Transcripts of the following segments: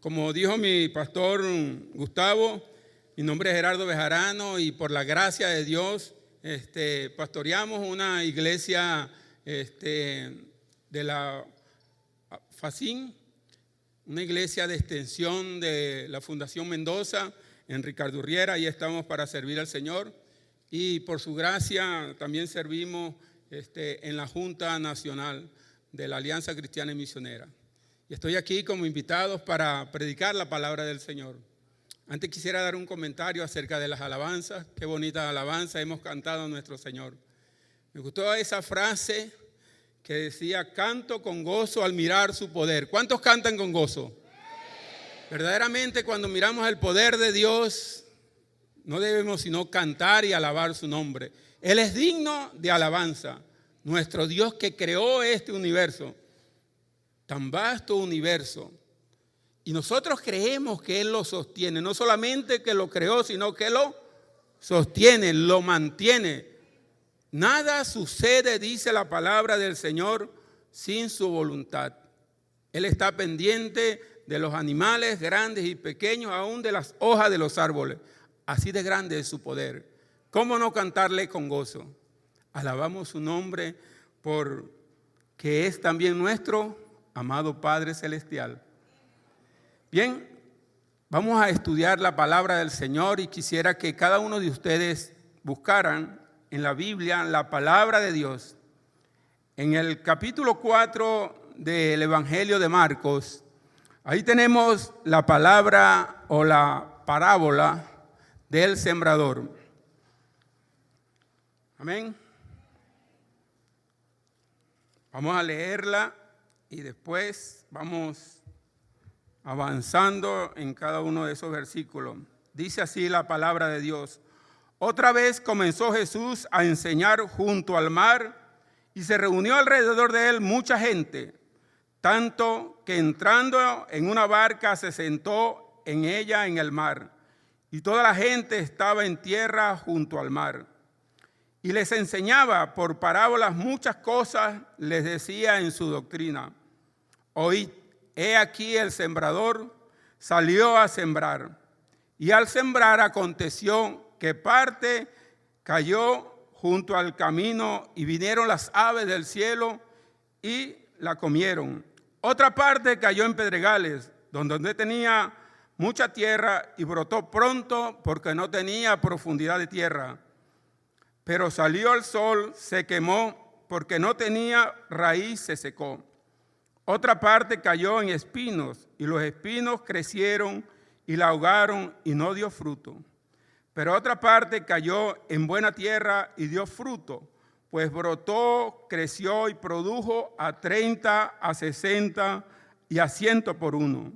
Como dijo mi pastor Gustavo, mi nombre es Gerardo Bejarano y por la gracia de Dios pastoreamos una iglesia de la FACIN, una iglesia de extensión de la Fundación Mendoza en Ricardo Urriera. Ahí estamos para servir al Señor y por su gracia también servimos en la Junta Nacional de la Alianza Cristiana y Misionera. Y estoy aquí como invitados para predicar la palabra del Señor. Antes quisiera dar un comentario acerca de las alabanzas. Qué bonita alabanza hemos cantado a nuestro Señor. Me gustó esa frase que decía: canto con gozo al mirar su poder. ¿Cuántos cantan con gozo? Verdaderamente, cuando miramos el poder de Dios, no debemos sino cantar y alabar su nombre. Él es digno de alabanza. Nuestro Dios que creó este universo, tan vasto universo. Y nosotros creemos que Él lo sostiene. No solamente que lo creó, sino que lo sostiene, lo mantiene. Nada sucede, dice la palabra del Señor, sin su voluntad. Él está pendiente de los animales grandes y pequeños, aún de las hojas de los árboles. Así de grande es su poder. ¿Cómo no cantarle con gozo? Alabamos su nombre porque es también nuestro amado Padre Celestial. Bien, vamos a estudiar la palabra del Señor y quisiera que cada uno de ustedes buscaran en la Biblia la palabra de Dios. En el capítulo 4 del Evangelio de Marcos, ahí tenemos la palabra o la parábola del sembrador. Amén. Vamos a leerla y después vamos avanzando en cada uno de esos versículos. Dice así la palabra de Dios. Otra vez comenzó Jesús a enseñar junto al mar y se reunió alrededor de él mucha gente, tanto que entrando en una barca se sentó en ella en el mar, y toda la gente estaba en tierra junto al mar. Y les enseñaba por parábolas muchas cosas, les decía en su doctrina. Oíd, he aquí el sembrador salió a sembrar, y al sembrar aconteció que parte cayó junto al camino y vinieron las aves del cielo y la comieron. Otra parte cayó en pedregales, donde tenía mucha tierra y brotó pronto porque no tenía profundidad de tierra. Pero salió el sol, se quemó porque no tenía raíz, se secó. Otra parte cayó en espinos y los espinos crecieron y la ahogaron y no dio fruto. Pero otra parte cayó en buena tierra y dio fruto, pues brotó, creció y produjo a 30, a 60 y a 100 por uno.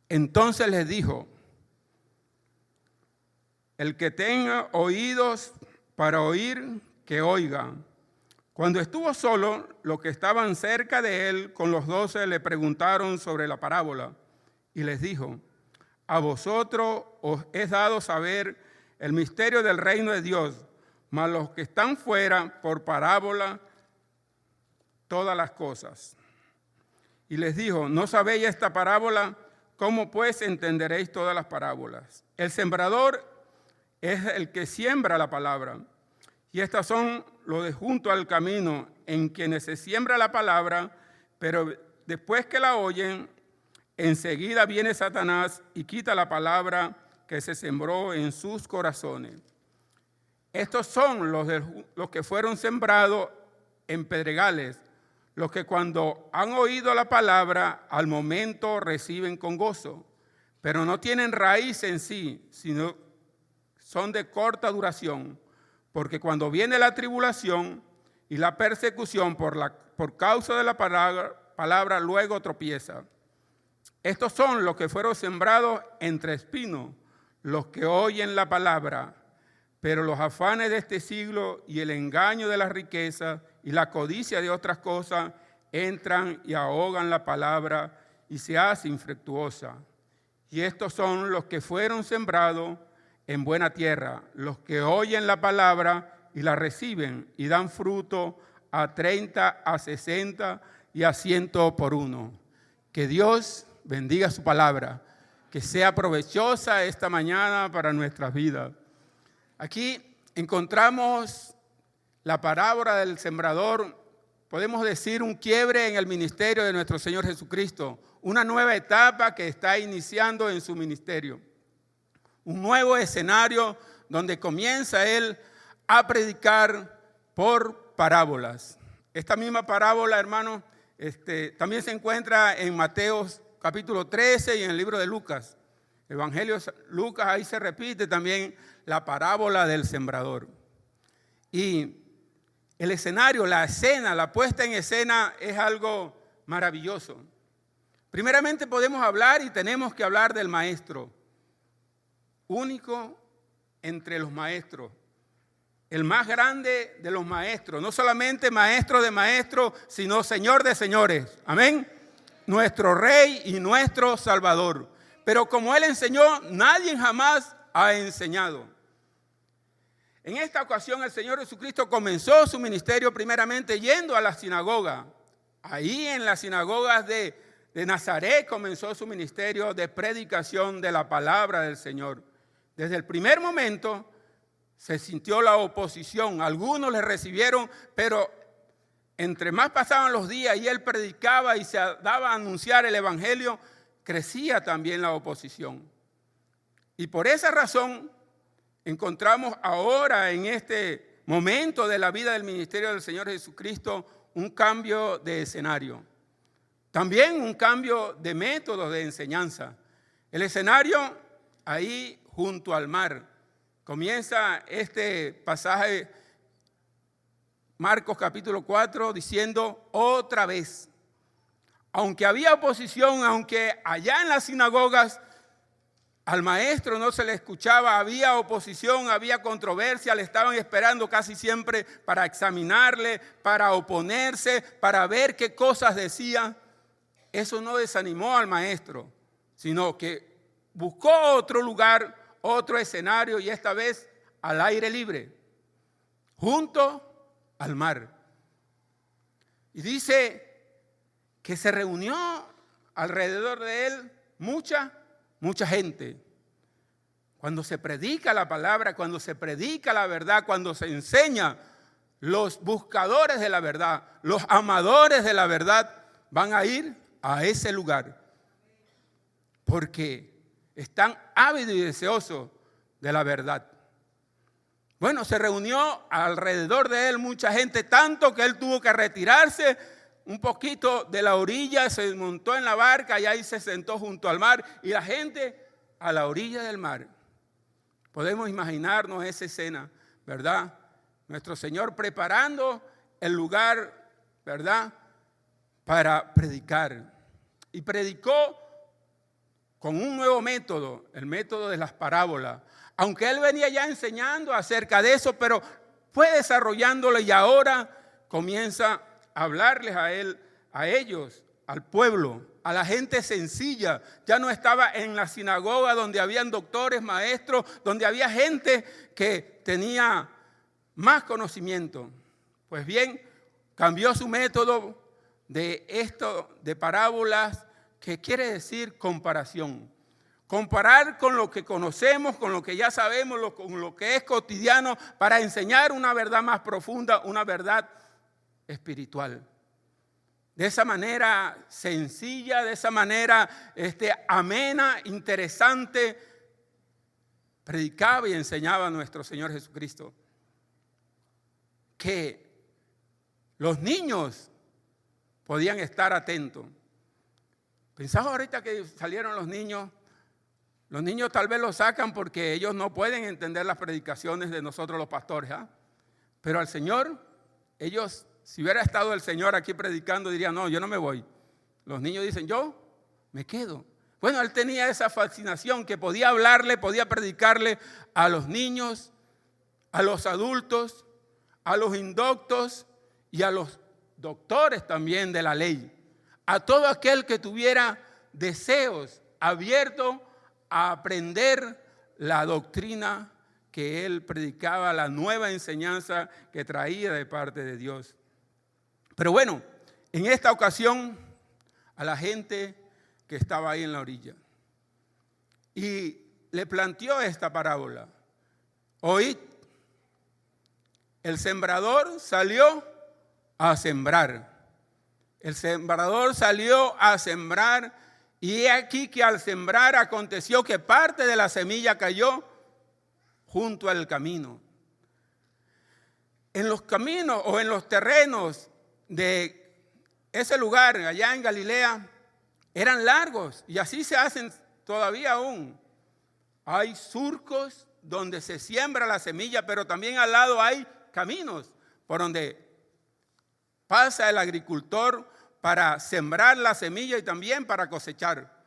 Entonces les dijo: el que tenga oídos para oír, que oiga. Cuando estuvo solo, los que estaban cerca de él con los 12 le preguntaron sobre la parábola y les dijo: a vosotros os es dado saber el misterio del reino de Dios, mas los que están fuera, por parábola, todas las cosas. Y les dijo: ¿no sabéis esta parábola? ¿Cómo pues entenderéis todas las parábolas? El sembrador es el que siembra la palabra. Y estas son los de junto al camino, en quienes se siembra la palabra, pero después que la oyen, enseguida viene Satanás y quita la palabra que se sembró en sus corazones. Estos son los que fueron sembrados en pedregales, los que cuando han oído la palabra, al momento reciben con gozo, pero no tienen raíz en sí, sino son de corta duración, porque cuando viene la tribulación y la persecución por causa de la palabra luego tropieza. Estos son los que fueron sembrados entre espinos, los que oyen la palabra, pero los afanes de este siglo y el engaño de las riquezas y la codicia de otras cosas entran y ahogan la palabra y se hace infructuosa. Y estos son los que fueron sembrados en buena tierra, los que oyen la palabra y la reciben y dan fruto a 30, a 60 y a 100 por uno. Que Dios bendiga su palabra, que sea provechosa esta mañana para nuestras vidas. Aquí encontramos la parábola del sembrador, podemos decir un quiebre en el ministerio de nuestro Señor Jesucristo, una nueva etapa que está iniciando en su ministerio, un nuevo escenario donde comienza Él a predicar por parábolas. Esta misma parábola, hermanos, también se encuentra en Mateo capítulo 13 y en el libro de Lucas. Evangelio de Lucas, ahí se repite también la parábola del sembrador. Y el escenario, la escena, la puesta en escena es algo maravilloso. Primeramente podemos hablar y tenemos que hablar del maestro, único entre los maestros, el más grande de los maestros, no solamente maestro de maestros, sino Señor de señores, amén, nuestro Rey y nuestro Salvador. Pero como Él enseñó, nadie jamás ha enseñado. En esta ocasión el Señor Jesucristo comenzó su ministerio primeramente yendo a la sinagoga. Ahí en las sinagogas de Nazaret comenzó su ministerio de predicación de la palabra del Señor. Desde el primer momento se sintió la oposición. Algunos le recibieron, pero entre más pasaban los días y Él predicaba y se daba a anunciar el evangelio, crecía también la oposición. Y por esa razón encontramos ahora en este momento de la vida del ministerio del Señor Jesucristo un cambio de escenario. También un cambio de método de enseñanza. El escenario ahí junto al mar. Comienza este pasaje, Marcos capítulo 4, diciendo otra vez. Aunque había oposición, aunque allá en las sinagogas al maestro no se le escuchaba, había oposición, había controversia, le estaban esperando casi siempre para examinarle, para oponerse, para ver qué cosas decía. Eso no desanimó al maestro, sino que buscó otro lugar, otro escenario, y esta vez al aire libre, junto al mar. Y dice que se reunió alrededor de él mucha gente. Cuando se predica la palabra, cuando se predica la verdad, cuando se enseña, los buscadores de la verdad, los amadores de la verdad van a ir a ese lugar porque están ávidos y deseosos de la verdad. Bueno, se reunió alrededor de él mucha gente, tanto que él tuvo que retirarse un poquito de la orilla, se montó en la barca y ahí se sentó junto al mar, y la gente a la orilla del mar. Podemos imaginarnos esa escena, ¿verdad? Nuestro Señor preparando el lugar, ¿verdad?, para predicar. Y predicó con un nuevo método, el método de las parábolas. Aunque él venía ya enseñando acerca de eso, pero fue desarrollándolo y ahora comienza a hablarles a ellos, al pueblo, a la gente sencilla. Ya no estaba en la sinagoga donde habían doctores, maestros, donde había gente que tenía más conocimiento. Pues bien, cambió su método de parábolas, que quiere decir comparación. Comparar con lo que conocemos, con lo que ya sabemos, con lo que es cotidiano, para enseñar una verdad más profunda, una verdad espiritual. De esa manera sencilla, de esa manera amena, interesante, predicaba y enseñaba a nuestro Señor Jesucristo. Que los niños podían estar atentos. Pensaba ahorita que salieron los niños tal vez los sacan porque ellos no pueden entender las predicaciones de nosotros los pastores, ¿ah? Pero al Señor, ellos, si hubiera estado el Señor aquí predicando, dirían, no, yo no me voy. Los niños dicen, yo me quedo. Bueno, él tenía esa fascinación que podía hablarle, podía predicarle a los niños, a los adultos, a los indoctos y a los doctores también de la ley. A todo aquel que tuviera deseos abiertos a aprender la doctrina que él predicaba, la nueva enseñanza que traía de parte de Dios. Pero bueno, en esta ocasión a la gente que estaba ahí en la orilla. Y le planteó esta parábola. Oíd, el sembrador salió a sembrar. El sembrador salió a sembrar y he aquí que al sembrar aconteció que parte de la semilla cayó junto al camino. En los caminos o en los terrenos de ese lugar, allá en Galilea, eran largos y así se hacen todavía aún. Hay surcos donde se siembra la semilla, pero también al lado hay caminos por donde pasa el agricultor para sembrar la semilla y también para cosechar.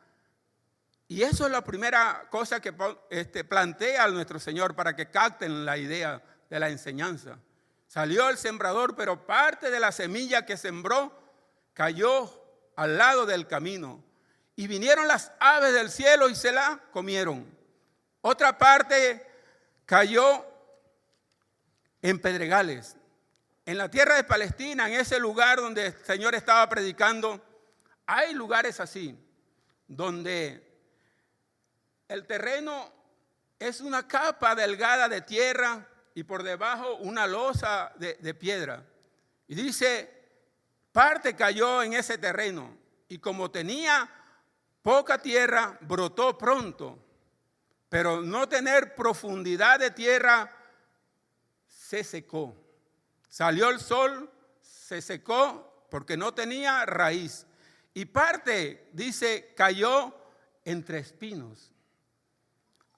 Y eso es la primera cosa que plantea nuestro Señor para que capten la idea de la enseñanza. Salió el sembrador, pero parte de la semilla que sembró cayó al lado del camino. Y vinieron las aves del cielo y se la comieron. Otra parte cayó en pedregales. En la tierra de Palestina, en ese lugar donde el Señor estaba predicando, hay lugares así, donde el terreno es una capa delgada de tierra y por debajo una losa de piedra. Y dice, parte cayó en ese terreno y como tenía poca tierra, brotó pronto, pero no tener profundidad de tierra, se secó. Salió el sol, se secó porque no tenía raíz. Y parte, dice, cayó entre espinos.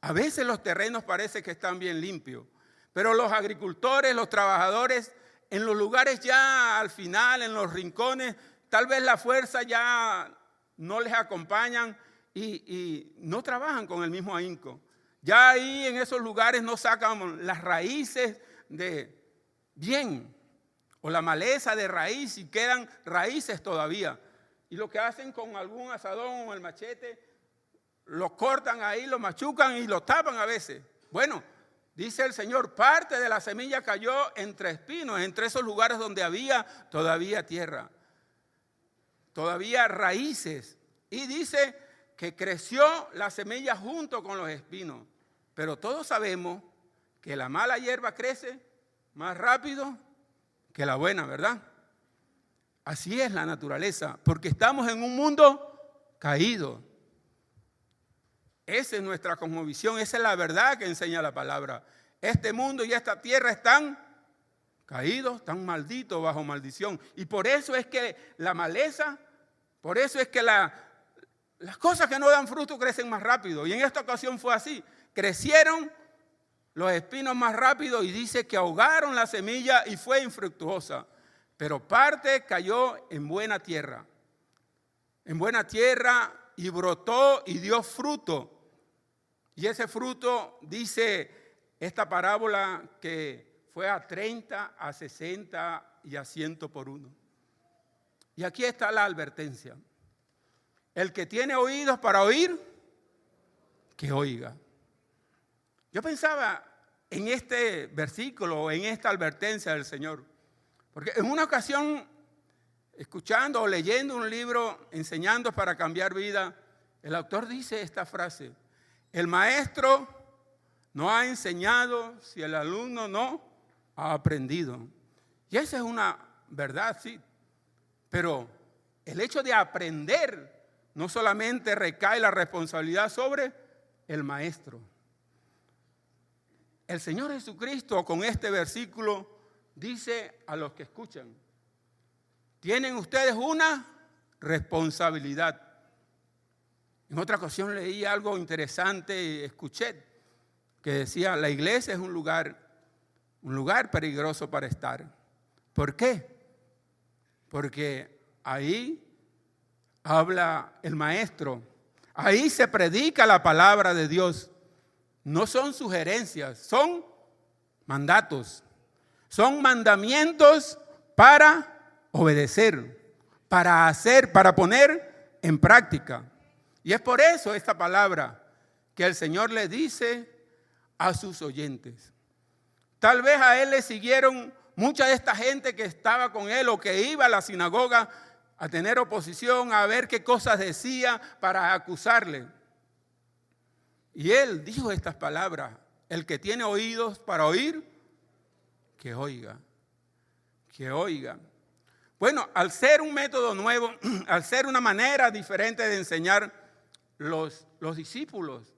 A veces los terrenos parece que están bien limpios, pero los agricultores, los trabajadores, en los lugares ya al final, en los rincones, tal vez la fuerza ya no les acompañan y no trabajan con el mismo ahínco. Ya ahí en esos lugares no sacan las raíces de bien o la maleza de raíz y quedan raíces todavía. Y lo que hacen con algún asadón o el machete, lo cortan ahí, lo machucan y lo tapan a veces. Bueno, dice el Señor, parte de la semilla cayó entre espinos, entre esos lugares donde había todavía tierra, todavía raíces. Y dice que creció la semilla junto con los espinos. Pero todos sabemos que la mala hierba crece más rápido que la buena, ¿verdad? Así es la naturaleza, porque estamos en un mundo caído. Esa es nuestra cosmovisión, esa es la verdad que enseña la palabra. Este mundo y esta tierra están caídos, están malditos, bajo maldición. Y por eso es que la maleza, por eso es que las cosas que no dan fruto crecen más rápido. Y en esta ocasión fue así. Crecieron los espinos más rápido y dice que ahogaron la semilla y fue infructuosa. Pero parte cayó en buena tierra y brotó y dio fruto. Y ese fruto, dice esta parábola, que fue a 30, a 60 y a 100 por uno. Y aquí está la advertencia. El que tiene oídos para oír, que oiga. Yo pensaba en este versículo, en esta advertencia del Señor, porque en una ocasión, escuchando o leyendo un libro, Enseñando para cambiar vida, el autor dice esta frase: el maestro no ha enseñado si el alumno no ha aprendido. Y esa es una verdad, sí, pero el hecho de aprender no solamente recae la responsabilidad sobre el maestro. El Señor Jesucristo con este versículo dice a los que escuchan: tienen ustedes una responsabilidad. En otra ocasión leí algo interesante y escuché que decía: la iglesia es un lugar peligroso para estar. ¿Por qué? Porque ahí habla el maestro, ahí se predica la palabra de Dios. No son sugerencias, son mandatos, son mandamientos para obedecer, para hacer, para poner en práctica. Y es por eso esta palabra que el Señor le dice a sus oyentes. Tal vez a él le siguieron mucha de esta gente que estaba con él o que iba a la sinagoga a tener oposición, a ver qué cosas decía para acusarle. Y él dijo estas palabras: el que tiene oídos para oír, que oiga, que oiga. Bueno, al ser un método nuevo, al ser una manera diferente de enseñar, los discípulos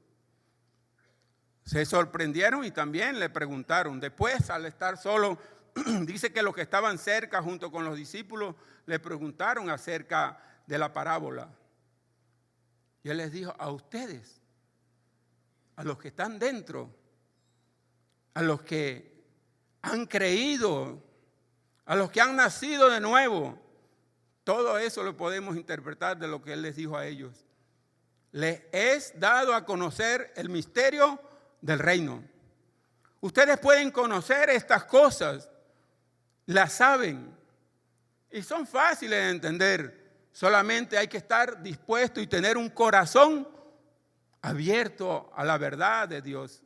se sorprendieron y también le preguntaron. Después, al estar solo, dice que los que estaban cerca junto con los discípulos le preguntaron acerca de la parábola. Y él les dijo: a ustedes, a los que están dentro, a los que han creído, a los que han nacido de nuevo, todo eso lo podemos interpretar de lo que él les dijo a ellos. Les es dado a conocer el misterio del reino. Ustedes pueden conocer estas cosas, las saben y son fáciles de entender. Solamente hay que estar dispuesto y tener un corazón abierto a la verdad de Dios.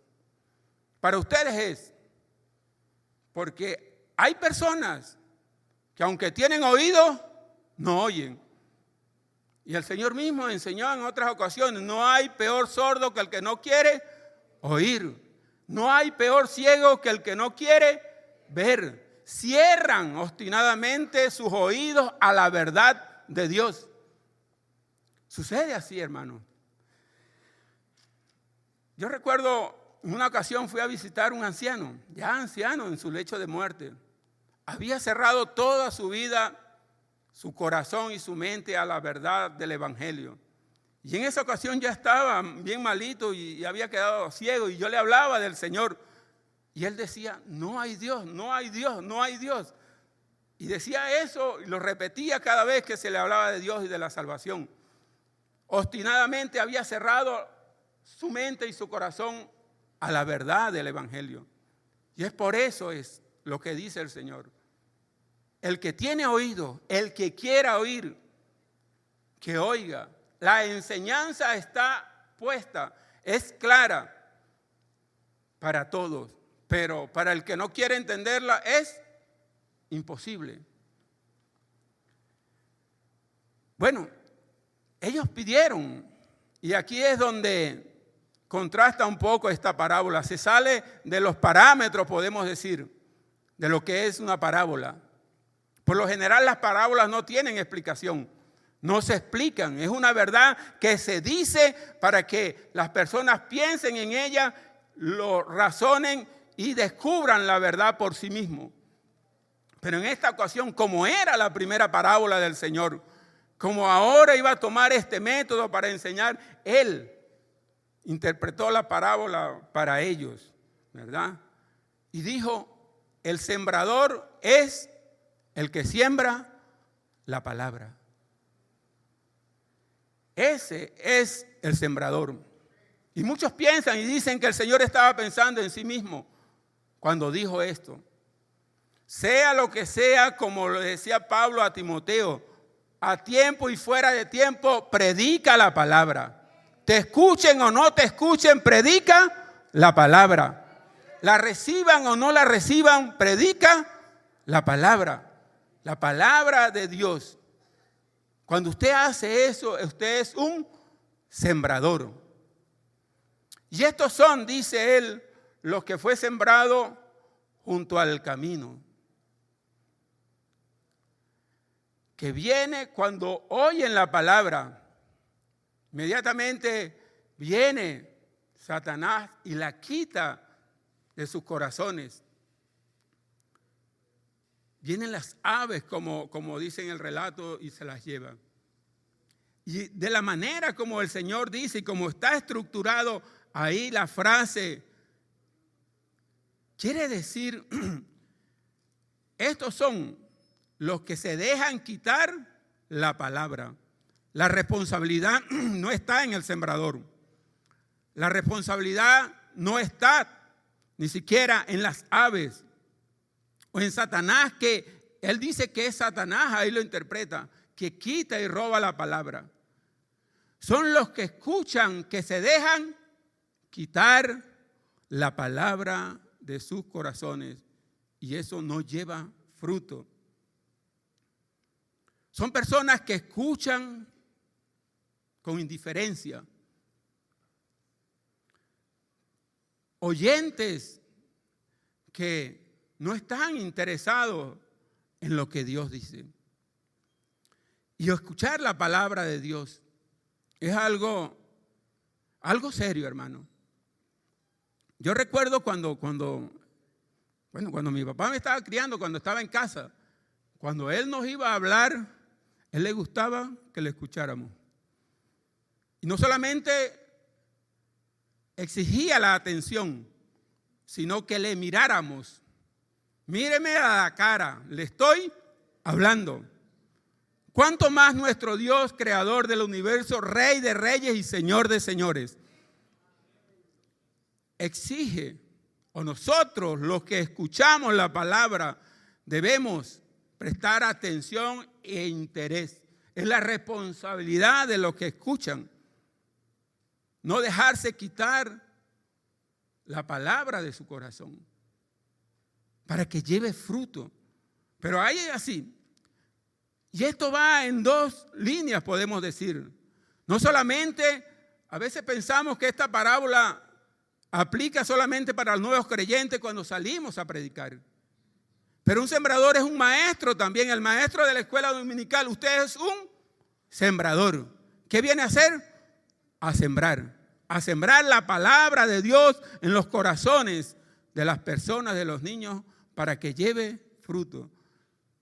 Para ustedes es, porque hay personas que aunque tienen oídos, no oyen. Y el Señor mismo enseñó en otras ocasiones: no hay peor sordo que el que no quiere oír. No hay peor ciego que el que no quiere ver. Cierran obstinadamente sus oídos a la verdad de Dios. Sucede así, hermano. Yo recuerdo en una ocasión fui a visitar un anciano, ya anciano en su lecho de muerte. Había cerrado toda su vida, su corazón y su mente a la verdad del evangelio. Y en esa ocasión ya estaba bien malito y había quedado ciego, y yo le hablaba del Señor. Y él decía: no hay Dios, no hay Dios, no hay Dios. Y decía eso y lo repetía cada vez que se le hablaba de Dios y de la salvación. Obstinadamente había cerrado su mente y su corazón a la verdad del evangelio. Y es por eso es lo que dice el Señor: el que tiene oído, el que quiera oír, que oiga. La enseñanza está puesta, es clara para todos, pero para el que no quiere entenderla es imposible. Bueno, ellos pidieron, y aquí es donde contrasta un poco esta parábola. Se sale de los parámetros, podemos decir, de lo que es una parábola. Por lo general las parábolas no tienen explicación, no se explican. Es una verdad que se dice para que las personas piensen en ella, lo razonen y descubran la verdad por sí mismos. Pero en esta ocasión, como era la primera parábola del Señor, como ahora iba a tomar este método para enseñar, Él interpretó la parábola para ellos, ¿verdad? Y dijo: el sembrador es el que siembra la palabra. Ese es el sembrador. Y muchos piensan y dicen que el Señor estaba pensando en sí mismo cuando dijo esto. Sea lo que sea, como lo decía Pablo a Timoteo, a tiempo y fuera de tiempo, predica la palabra. Te escuchen o no te escuchen, predica la palabra. La reciban o no la reciban, predica la palabra. La palabra de Dios. Cuando usted hace eso, usted es un sembrador. Y estos son, dice él, los que fue sembrado junto al camino. Que viene cuando oyen la palabra. Inmediatamente viene Satanás y la quita de sus corazones. Vienen las aves, como dice en el relato, y se las llevan. Y de la manera como el Señor dice y como está estructurado ahí la frase, quiere decir, estos son los que se dejan quitar la palabra. La responsabilidad no está en el sembrador. La responsabilidad no está ni siquiera en las aves o en Satanás, que él dice que es Satanás, ahí lo interpreta, que quita y roba la palabra. Son los que escuchan, que se dejan quitar la palabra de sus corazones, y eso no lleva fruto. Son personas que escuchan con indiferencia. Oyentes que no están interesados en lo que Dios dice. Y escuchar la palabra de Dios es algo serio, hermano. Yo recuerdo cuando mi papá me estaba criando, cuando estaba en casa, cuando él nos iba a hablar, él le gustaba que le escucháramos. Y no solamente exigía la atención, sino que le miráramos. Míreme a la cara, le estoy hablando. ¿Cuánto más nuestro Dios, creador del universo, Rey de reyes y Señor de señores, exige, o nosotros los que escuchamos la palabra, debemos prestar atención e interés? Es la responsabilidad de los que escuchan. No dejarse quitar la palabra de su corazón para que lleve fruto. Pero hay así. Y esto va en dos líneas, podemos decir. No solamente, a veces pensamos que esta parábola aplica solamente para los nuevos creyentes cuando salimos a predicar. Pero un sembrador es un maestro también, el maestro de la escuela dominical. Usted es un sembrador. ¿Qué viene a hacer? A sembrar la palabra de Dios en los corazones de las personas, de los niños, para que lleve fruto.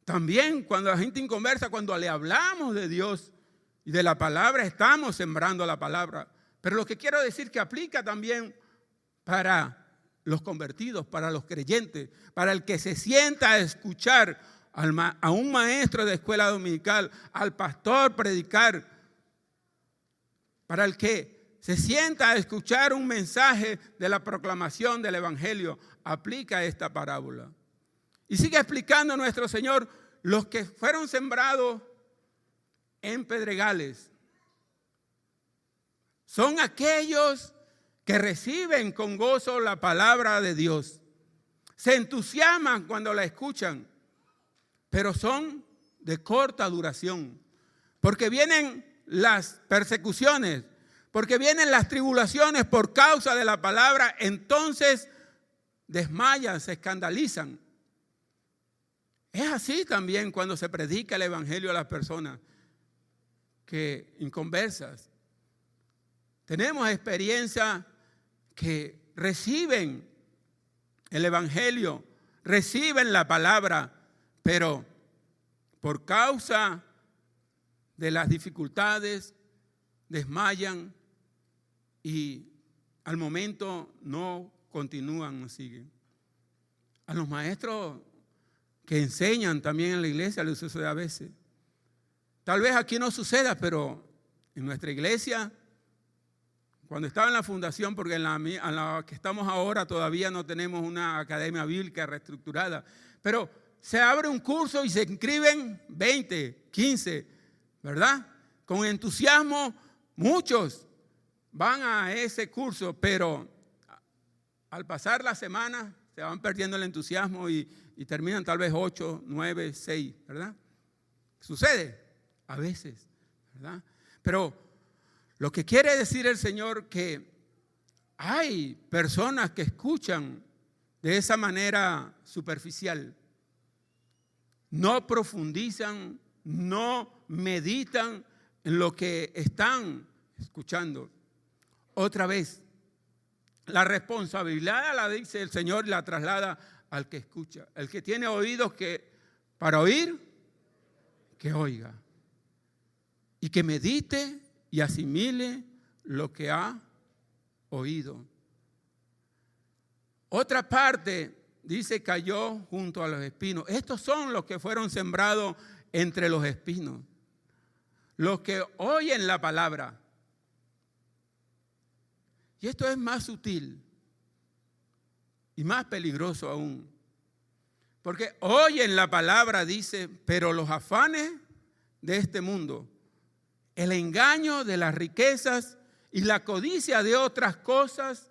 También cuando la gente inconversa, cuando le hablamos de Dios y de la palabra, estamos sembrando la palabra. Pero lo que quiero decir que aplica también para los convertidos, para los creyentes, para el que se sienta a escuchar a un maestro de escuela dominical, al pastor predicar, para el que se sienta a escuchar un mensaje de la proclamación del evangelio, aplica esta parábola. Y sigue explicando nuestro Señor: los que fueron sembrados en pedregales son aquellos que reciben con gozo la palabra de Dios. Se entusiasman cuando la escuchan, pero son de corta duración, porque vienen las persecuciones, porque vienen las tribulaciones por causa de la palabra. Entonces desmayan, se escandalizan. Es así también cuando se predica el evangelio a las personas que inconversas. Tenemos experiencia que reciben el evangelio, reciben la palabra, pero por causa de las dificultades desmayan y al momento no continúan, no siguen. A los maestros que enseñan también en la iglesia les sucede a veces. Tal vez aquí no suceda, pero en nuestra iglesia, cuando estaba en la fundación, porque en la que estamos ahora todavía no tenemos una academia bíblica reestructurada, pero se abre un curso y se inscriben 20, 15, ¿verdad? Con entusiasmo, muchos van a ese curso, pero al pasar las semanas se van perdiendo el entusiasmo y terminan tal vez 8, 9, 6, ¿verdad? Sucede a veces, ¿verdad? Pero lo que quiere decir el Señor que hay personas que escuchan de esa manera superficial, no profundizan, no meditan en lo que están escuchando. Otra vez, la responsabilidad la dice el Señor y la traslada al que escucha. El que tiene oídos para oír, que oiga. Y que medite y asimile lo que ha oído. Otra parte dice: cayó junto a los espinos. Estos son los que fueron sembrados entre los espinos. Los que oyen la palabra. Y esto es más sutil y más peligroso aún. Porque oyen la palabra, dice, pero los afanes de este mundo, el engaño de las riquezas y la codicia de otras cosas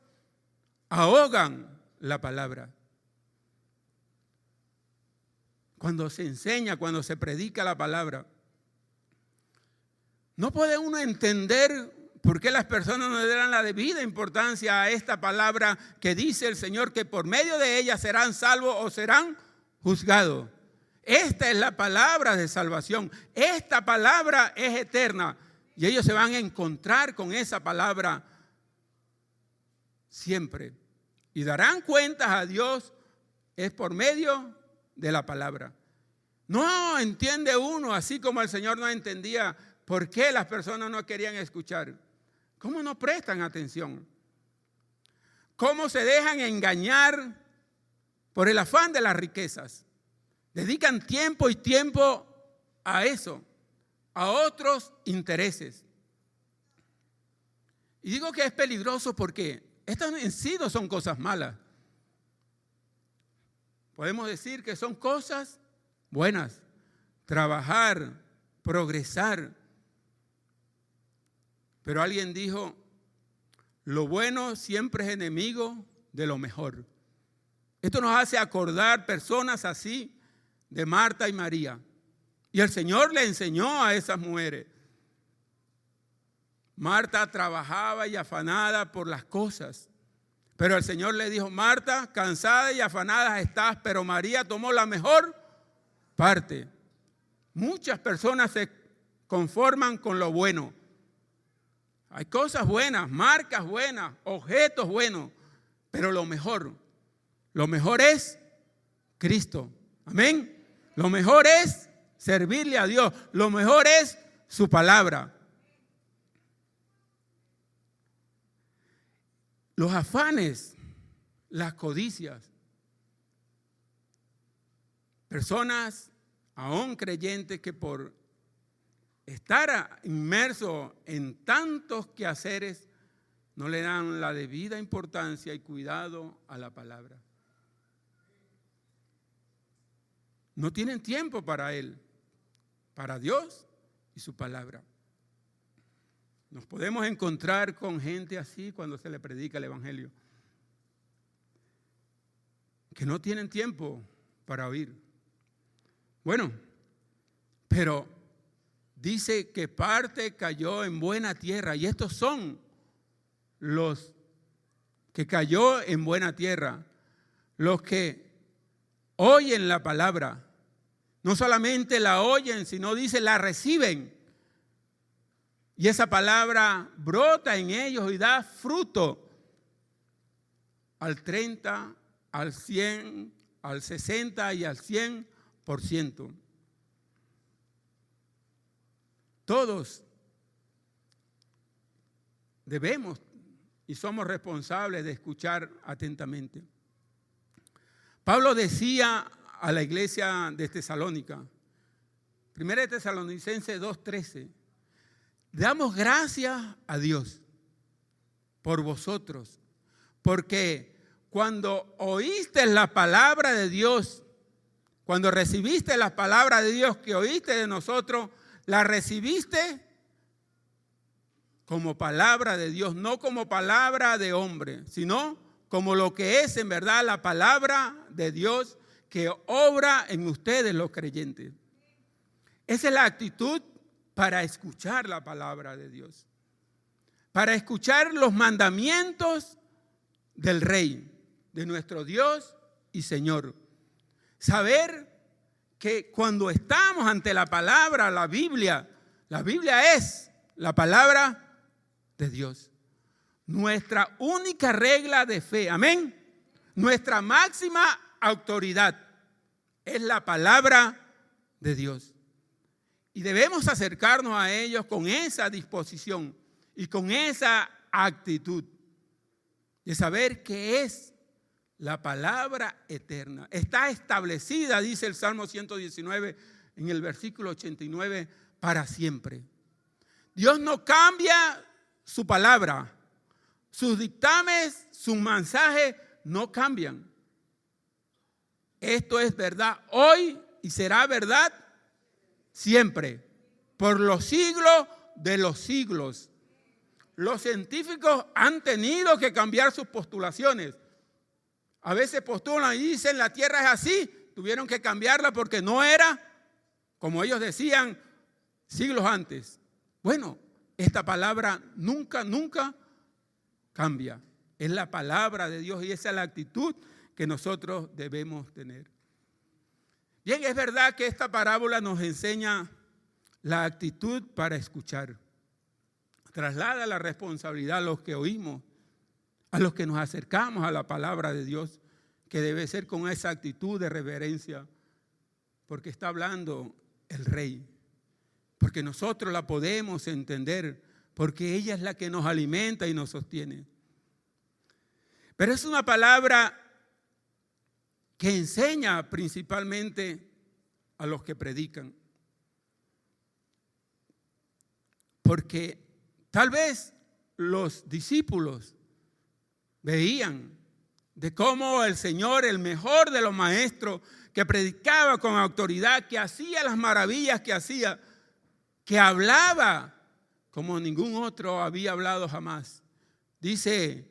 ahogan la palabra. Cuando se enseña, cuando se predica la palabra, No puede uno entender por qué las personas no le dan la debida importancia a esta palabra que dice el Señor, que por medio de ella serán salvos o serán juzgados. Esta es la palabra de salvación. Esta palabra es eterna. Y ellos se van a encontrar con esa palabra siempre. Y darán cuentas a Dios es por medio de la palabra. No entiende uno, así como el Señor no entendía por qué las personas no querían escuchar. ¿Cómo no prestan atención? ¿Cómo se dejan engañar por el afán de las riquezas? Dedican tiempo y tiempo a eso, a otros intereses. Y digo que es peligroso porque estas en sí no son cosas malas. Podemos decir que son cosas buenas. Trabajar, progresar. Pero alguien dijo, lo bueno siempre es enemigo de lo mejor. Esto nos hace acordar personas así de Marta y María. Y el Señor le enseñó a esas mujeres. Marta trabajaba y afanada por las cosas. Pero el Señor le dijo, Marta, cansada y afanada estás, pero María tomó la mejor parte. Muchas personas se conforman con lo bueno. Hay cosas buenas, marcas buenas, objetos buenos, pero lo mejor es Cristo. Amén. Lo mejor es servirle a Dios. Lo mejor es su palabra. Los afanes, las codicias. Personas aún creyentes que por estar inmerso en tantos quehaceres no le dan la debida importancia y cuidado a la palabra. No tienen tiempo para Él, para Dios y su palabra. Nos podemos encontrar con gente así cuando se le predica el Evangelio, que no tienen tiempo para oír. Bueno, pero dice que parte cayó en buena tierra, y estos son los que cayó en buena tierra, los que oyen la palabra. No solamente la oyen, sino dice la reciben. Y esa palabra brota en ellos y da fruto al 30, al 100, al 60 y al 100%. Todos debemos y somos responsables de escuchar atentamente. Pablo decía a la iglesia de Tesalónica, 1 Tesalonicenses 2:13, damos gracias a Dios por vosotros, porque cuando oíste la palabra de Dios, cuando recibiste la palabra de Dios que oíste de nosotros, la recibiste como palabra de Dios, no como palabra de hombre, sino como lo que es en verdad la palabra de Dios que obra en ustedes los creyentes. Esa es la actitud para escuchar la palabra de Dios, para escuchar los mandamientos del Rey, de nuestro Dios y Señor. Saber que cuando estamos ante la palabra, la Biblia es la palabra de Dios. Nuestra única regla de fe, amén. Nuestra máxima autoridad es la palabra de Dios. Y debemos acercarnos a ellos con esa disposición y con esa actitud de saber que es la palabra eterna. Está establecida, dice el Salmo 119 en el versículo 89, para siempre. Dios no cambia su palabra. Sus dictámenes, sus mensajes no cambian. Esto es verdad hoy y será verdad siempre, por los siglos de los siglos. Los científicos han tenido que cambiar sus postulaciones. A veces postulan y dicen la Tierra es así. Tuvieron que cambiarla porque no era como ellos decían siglos antes. Bueno, esta palabra nunca cambia. Es la palabra de Dios y esa es la actitud que nosotros debemos tener. Bien, es verdad que esta parábola nos enseña la actitud para escuchar. Traslada la responsabilidad a los que oímos, a los que nos acercamos a la palabra de Dios, que debe ser con esa actitud de reverencia, porque está hablando el Rey, porque nosotros la podemos entender, porque ella es la que nos alimenta y nos sostiene. Pero es una palabra que enseña principalmente a los que predican, porque tal vez los discípulos veían de cómo el Señor, el mejor de los maestros, que predicaba con autoridad, que hacía las maravillas que hacía, que hablaba como ningún otro había hablado jamás. Dice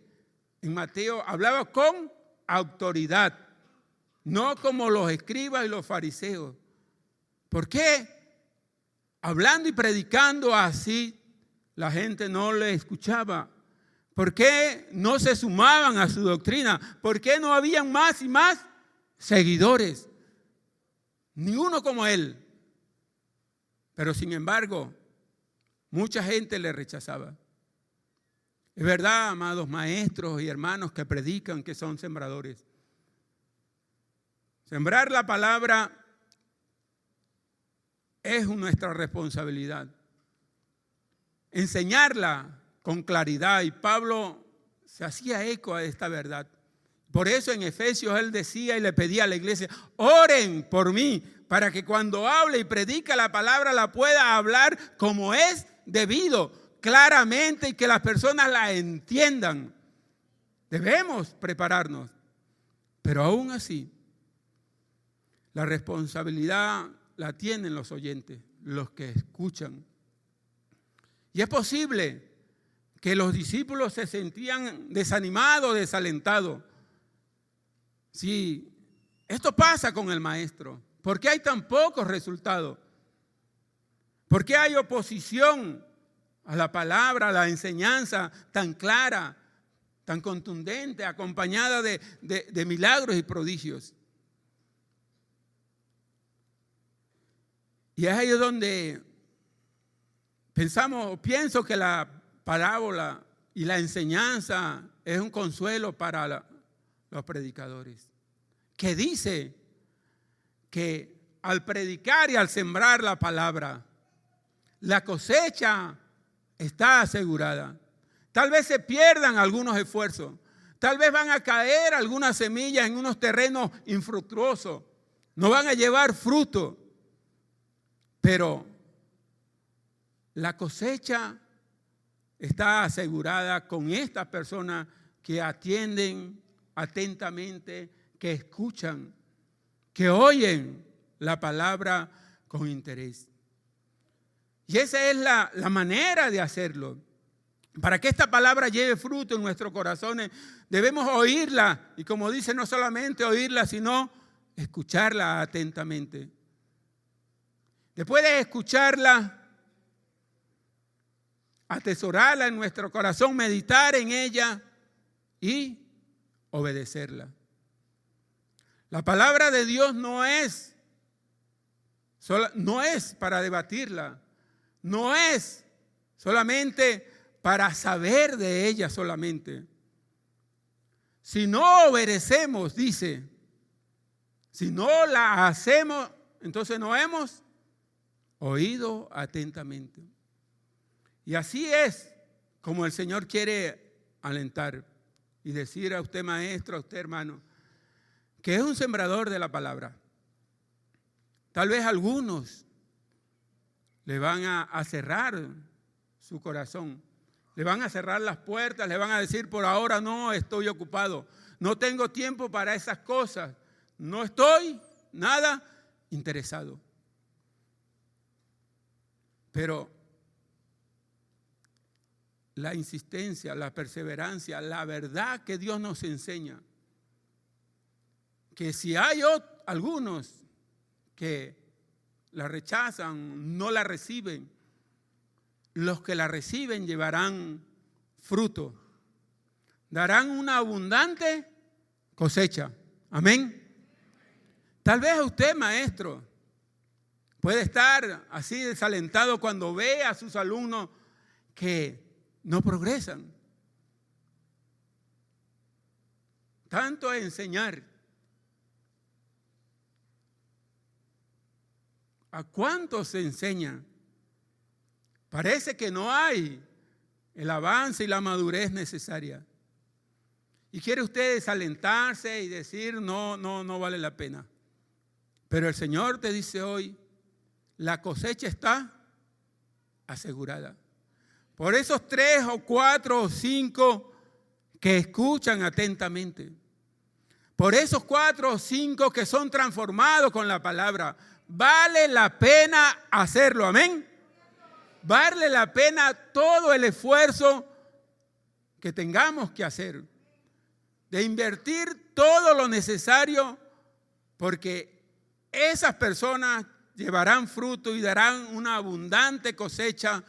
en Mateo, hablaba con autoridad, no como los escribas y los fariseos. ¿Por qué? Hablando y predicando así, la gente no le escuchaba. ¿Por qué no se sumaban a su doctrina? ¿Por qué no habían más y más seguidores? Ni uno como él. Pero sin embargo, mucha gente le rechazaba. Es verdad, amados maestros y hermanos que predican, que son sembradores. Sembrar la palabra es nuestra responsabilidad. Enseñarla con claridad, y Pablo se hacía eco a esta verdad. Por eso en Efesios él decía y le pedía a la iglesia, oren por mí, para que cuando hable y predica la palabra la pueda hablar como es debido, claramente, y que las personas la entiendan. Debemos prepararnos, pero aún así, la responsabilidad la tienen los oyentes, los que escuchan. Y es posible que los discípulos se sentían desanimados, desalentados. Sí, esto pasa con el maestro. ¿Por qué hay tan pocos resultados? ¿Por qué hay oposición a la palabra, a la enseñanza tan clara, tan contundente, acompañada de milagros y prodigios? Y es ahí donde pienso que la parábola y la enseñanza es un consuelo para los predicadores, que dice que al predicar y al sembrar la palabra, la cosecha está asegurada. Tal vez se pierdan algunos esfuerzos, tal vez van a caer algunas semillas en unos terrenos infructuosos, no van a llevar fruto, pero la cosecha está asegurada con estas personas que atienden atentamente, que escuchan, que oyen la palabra con interés. Y esa es la manera de hacerlo. Para que esta palabra lleve fruto en nuestros corazones, debemos oírla. Y como dice, no solamente oírla, sino escucharla atentamente. Después de escucharla, atesorarla en nuestro corazón, meditar en ella y obedecerla. La palabra de Dios no es para debatirla, no es solamente para saber de ella solamente. Si no obedecemos, dice, si no la hacemos, entonces no hemos oído atentamente. Y así es como el Señor quiere alentar y decir a usted maestro, a usted hermano, que es un sembrador de la palabra. Tal vez algunos le van a cerrar su corazón, le van a cerrar las puertas, le van a decir por ahora no, estoy ocupado, no tengo tiempo para esas cosas, no estoy nada interesado. Pero la insistencia, la perseverancia, la verdad que Dios nos enseña, que si hay algunos que la rechazan, no la reciben, los que la reciben llevarán fruto, darán una abundante cosecha. Amén. Tal vez usted, maestro, puede estar así desalentado cuando ve a sus alumnos que no progresan. Tanto a enseñar. ¿A cuántos se enseña? Parece que no hay el avance y la madurez necesaria. Y quiere usted desalentarse y decir, no vale la pena. Pero el Señor te dice hoy, la cosecha está asegurada. Por esos 3 o 4 o 5 que escuchan atentamente. Por esos 4 o 5 que son transformados con la palabra. Vale la pena hacerlo, amén. Vale la pena todo el esfuerzo que tengamos que hacer. De invertir todo lo necesario, porque esas personas llevarán fruto y darán una abundante cosecha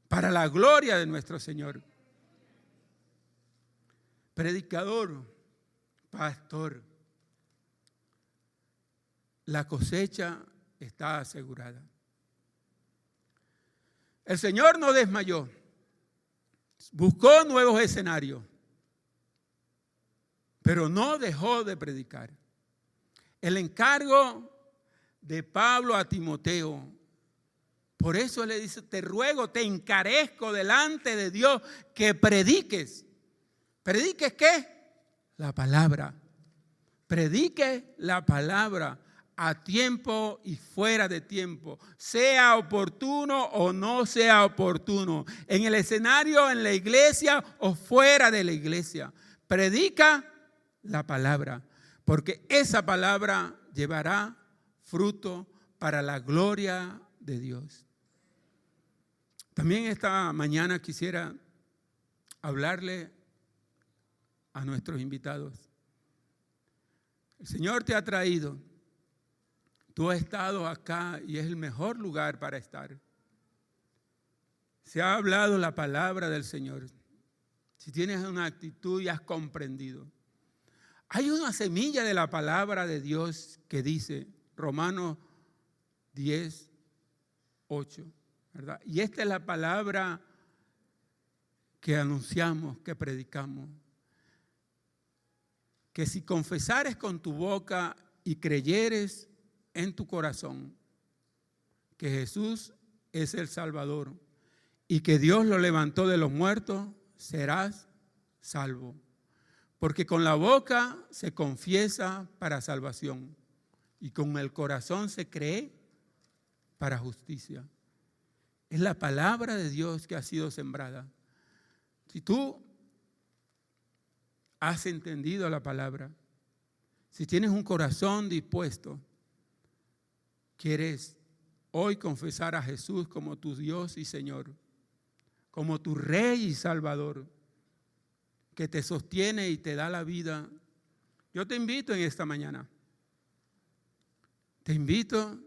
para la gloria de nuestro Señor. Predicador, pastor, la cosecha está asegurada. El Señor no desmayó, buscó nuevos escenarios, pero no dejó de predicar. El encargo de Pablo a Timoteo, por eso le dice, te ruego, te encarezco delante de Dios que prediques. ¿Prediques qué? La palabra. Predique la palabra a tiempo y fuera de tiempo, sea oportuno o no sea oportuno, en el escenario, en la iglesia o fuera de la iglesia. Predica la palabra, porque esa palabra llevará fruto para la gloria de Dios. También esta mañana quisiera hablarle a nuestros invitados. El Señor te ha traído. Tú has estado acá y es el mejor lugar para estar. Se ha hablado la palabra del Señor. Si tienes una actitud y has comprendido. Hay una semilla de la palabra de Dios que dice, Romanos 10, 8, ¿verdad? Y esta es la palabra que anunciamos, que predicamos. Que si confesares con tu boca y creyeres en tu corazón que Jesús es el Salvador y que Dios lo levantó de los muertos, serás salvo. Porque con la boca se confiesa para salvación y con el corazón se cree para justicia. Es la palabra de Dios que ha sido sembrada. Si tú has entendido la palabra, si tienes un corazón dispuesto, quieres hoy confesar a Jesús como tu Dios y Señor, como tu Rey y Salvador, que te sostiene y te da la vida. Yo te invito en esta mañana. Te invito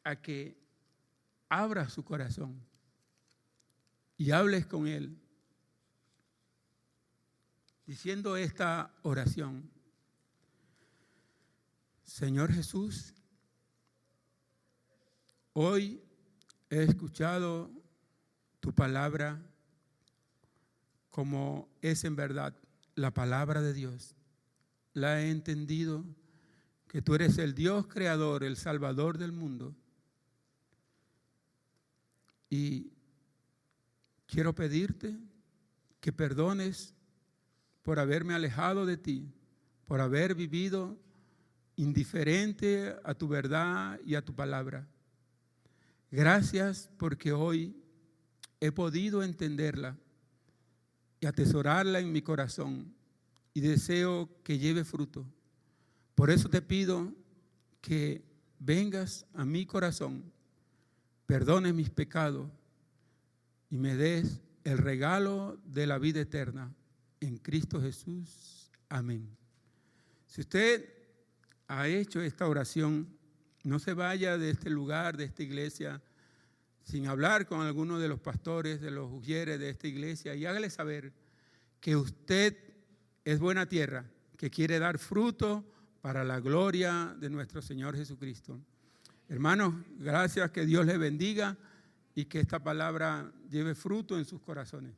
a que abras su corazón y hables con Él, diciendo esta oración. Señor Jesús, hoy he escuchado tu palabra como es en verdad la palabra de Dios. La he entendido que tú eres el Dios creador, el Salvador del mundo. Y quiero pedirte que perdones por haberme alejado de ti, por haber vivido indiferente a tu verdad y a tu palabra. Gracias porque hoy he podido entenderla y atesorarla en mi corazón y deseo que lleve fruto. Por eso te pido que vengas a mi corazón, perdones mis pecados y me des el regalo de la vida eterna en Cristo Jesús. Amén. Si usted ha hecho esta oración, no se vaya de este lugar, de esta iglesia, sin hablar con alguno de los pastores, de los ujieres de esta iglesia, y hágale saber que usted es buena tierra, que quiere dar fruto para la gloria de nuestro Señor Jesucristo. Hermanos, gracias, que Dios les bendiga y que esta palabra lleve fruto en sus corazones.